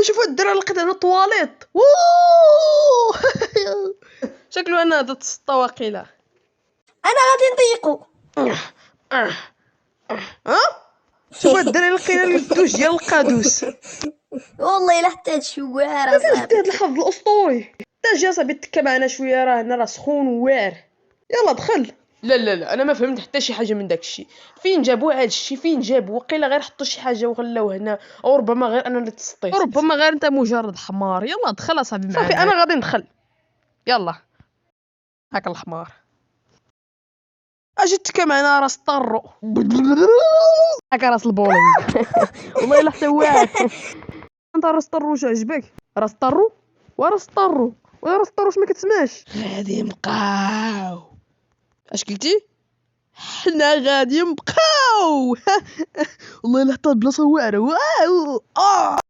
شوفوا الدراري لقيت هنا طواليط. ووو شكله انا هذا تسطى واقيلا. انا غادي نضيقو. ها شوفوا الدراري لقينا الدوش ديال القادوس. والله الا حتى هادشي واعر فين اصاحبي. هاد الحظ الاسطوري. تاجي اصاحبي تكا معنا شويه، راه هنا راه سخون وواعر. يلا دخل. لا لا لا انا ما فهمت حتى شي حاجه من داك الشيء. فين جابوا هاد الشيء؟ فين جابوا؟ وقيلا غير حطوا شي حاجه وغلاو هنا، او ربما غير انا اللي تسطيت، ربما غير انت مجرد حمار. يلا دخل اصاحبي معانا. صافي انا غادي ندخل. يلا هاك الحمار. اجي تكا معنا راس طرو. هاك راس البولينغ. والله الا حتى واعر. انت راس طرو واش عجبك؟ راس طرو وراس طرو وراس طرو واش ما كتسمعش؟ غادي نبقاو. اش قلتي؟ حنا غادي نبقاو. والله الا حتى البلاصه واعره. واو